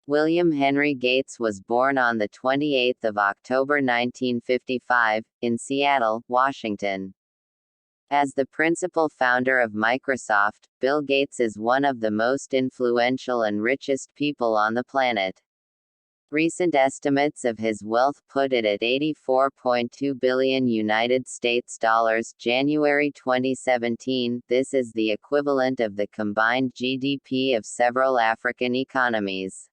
William Henry Gates was born on the 28th of October 1955, in Seattle, Washington. As the principal founder of Microsoft, Bill Gates is one of the most influential and richest people on the planet. Recent estimates of his wealth put it at $84.2 billion United States dollars, January 2017. This is the equivalent of the combined GDP of several African economies.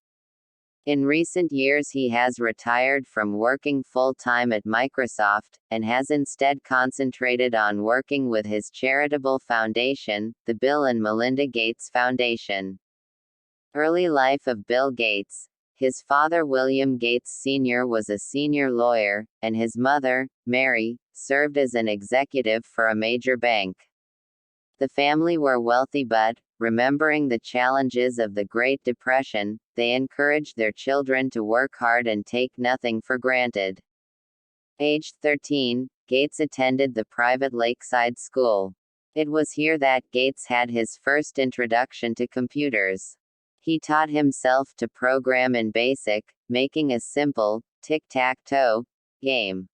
In recent years he has retired from working full-time at Microsoft, and has instead concentrated on working with his charitable foundation, the Bill and Melinda Gates Foundation. Early life of Bill Gates. His father William Gates Sr. was a senior lawyer, and his mother, Mary, served as an executive for a major bank. The family were wealthy but, remembering the challenges of the Great Depression, they encouraged their children to work hard and take nothing for granted. Aged 13, Gates attended the private Lakeside School. It was here that Gates had his first introduction to computers. He taught himself to program in BASIC, making a simple, tic-tac-toe game.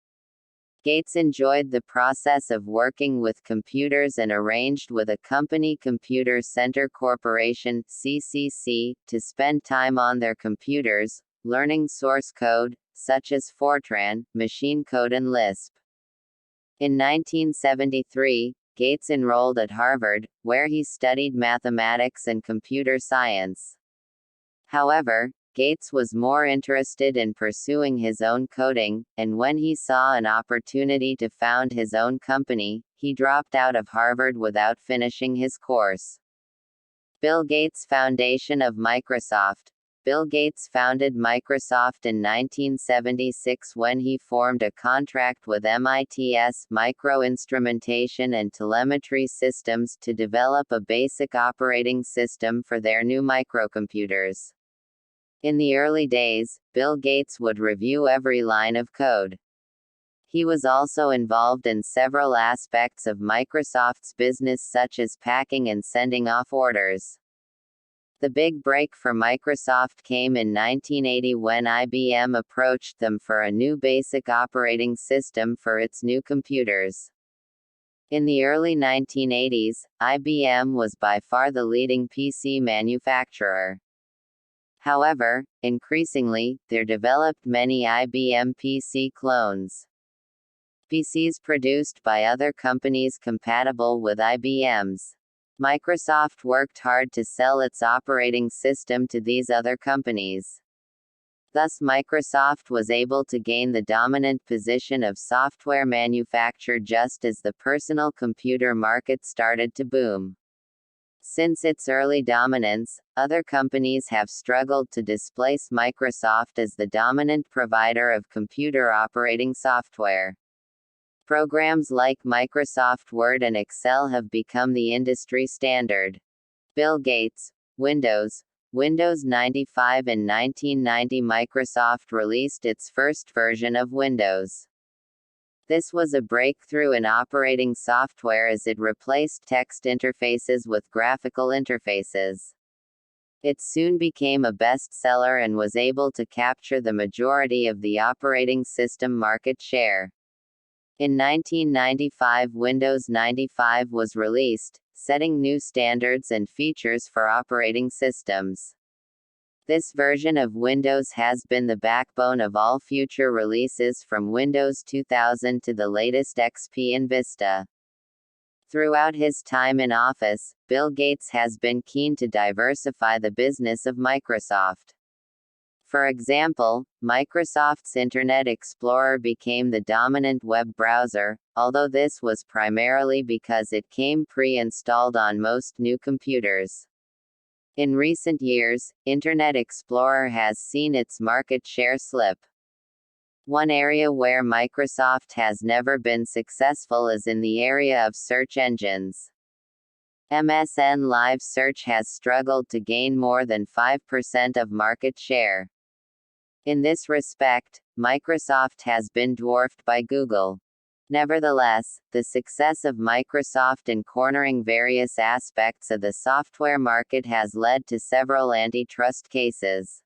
Gates enjoyed the process of working with computers and arranged with a company, Computer Center Corporation (CCC), to spend time on their computers, learning source code, such as Fortran, machine code and Lisp. In 1973, Gates enrolled at Harvard, where he studied mathematics and computer science. However, Gates was more interested in pursuing his own coding, and when he saw an opportunity to found his own company, he dropped out of Harvard without finishing his course. Bill Gates Foundation of Microsoft. Bill Gates founded Microsoft in 1976 when he formed a contract with MIT's Microinstrumentation and Telemetry Systems to develop a basic operating system for their new microcomputers. In the early days, Bill Gates would review every line of code. He was also involved in several aspects of Microsoft's business, such as packing and sending off orders. The big break for Microsoft came in 1980 when IBM approached them for a new basic operating system for its new computers. In the early 1980s, IBM was by far the leading PC manufacturer. However, increasingly, there developed many IBM PC clones. PCs produced by other companies compatible with IBM's. Microsoft worked hard to sell its operating system to these other companies. Thus Microsoft was able to gain the dominant position of software manufacturer just as the personal computer market started to boom. Since its early dominance, other companies have struggled to displace Microsoft as the dominant provider of computer operating software. Programs like Microsoft Word and Excel have become the industry standard. Bill Gates. Windows 95. In 1990, Microsoft released its first version of Windows. This was a breakthrough in operating software as it replaced text interfaces with graphical interfaces. It soon became a bestseller and was able to capture the majority of the operating system market share. In 1995, Windows 95 was released, setting new standards and features for operating systems. This version of Windows has been the backbone of all future releases from Windows 2000 to the latest XP and Vista. Throughout his time in office, Bill Gates has been keen to diversify the business of Microsoft. For example, Microsoft's Internet Explorer became the dominant web browser, although this was primarily because it came pre-installed on most new computers. In recent years, Internet Explorer has seen its market share slip. One area where Microsoft has never been successful is in the area of search engines. MSN Live Search has struggled to gain more than 5% of market share. In this respect, Microsoft has been dwarfed by Google. Nevertheless, the success of Microsoft in cornering various aspects of the software market has led to several antitrust cases.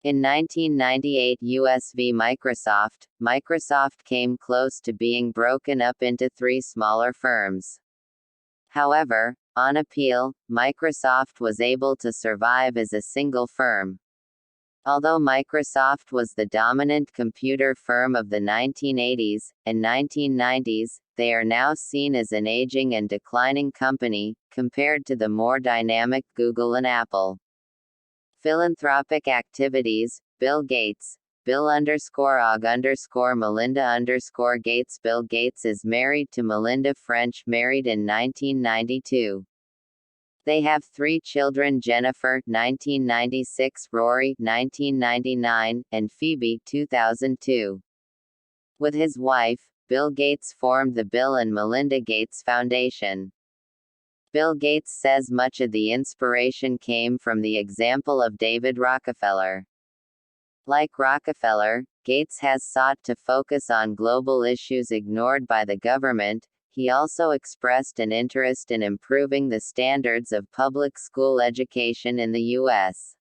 In 1998 US v. Microsoft, Microsoft came close to being broken up into 3 smaller firms. However, on appeal, Microsoft was able to survive as a single firm. Although Microsoft was the dominant computer firm of the 1980s and 1990s, they are now seen as an aging and declining company, compared to the more dynamic Google and Apple. Philanthropic activities: Bill Gates, Bill_Og_Melinda_Gates. Bill Gates is married to Melinda French, married in 1992. They have 3 children: Jennifer, 1996, Rory, 1999, and Phoebe, 2002. With his wife, Bill Gates formed the Bill and Melinda Gates Foundation. Bill Gates says much of the inspiration came from the example of David Rockefeller. Like Rockefeller, Gates has sought to focus on global issues ignored by the government. He also expressed an interest in improving the standards of public school education in the U.S.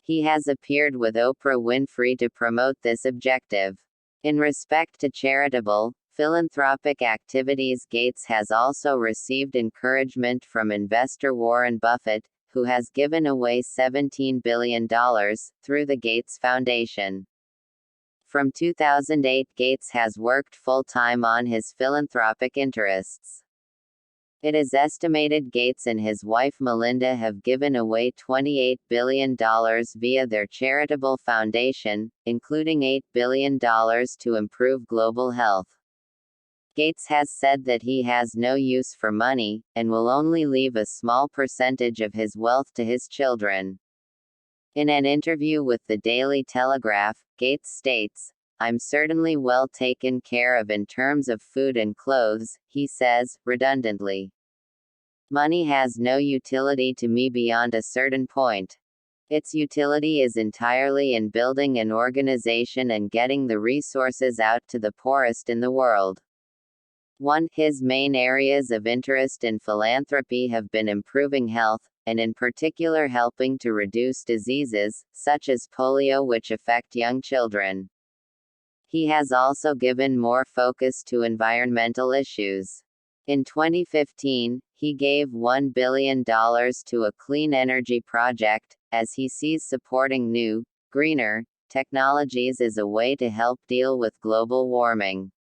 He has appeared with Oprah Winfrey to promote this objective. In respect to charitable, philanthropic activities, Gates has also received encouragement from investor Warren Buffett, who has given away $17 billion through the Gates Foundation. From 2008, Gates has worked full-time on his philanthropic interests. It is estimated Gates and his wife Melinda have given away $28 billion via their charitable foundation, including $8 billion to improve global health. Gates has said that he has no use for money, and will only leave a small percentage of his wealth to his children. In an interview with the Daily Telegraph, Gates states, "I'm certainly well taken care of in terms of food and clothes," he says, redundantly. "Money has no utility to me beyond a certain point. Its utility is entirely in building an organization and getting the resources out to the poorest in the world." His main areas of interest in philanthropy have been improving health, and in particular helping to reduce diseases, such as polio, which affect young children. He has also given more focus to environmental issues. In 2015, he gave $1 billion to a clean energy project, as he sees supporting new, greener, technologies as a way to help deal with global warming.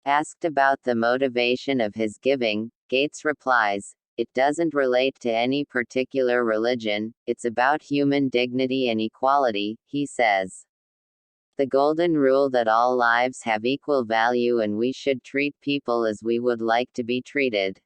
Asked about the motivation of his giving, Gates replies, "It doesn't relate to any particular religion, it's about human dignity and equality," he says. "The golden rule that all lives have equal value and we should treat people as we would like to be treated."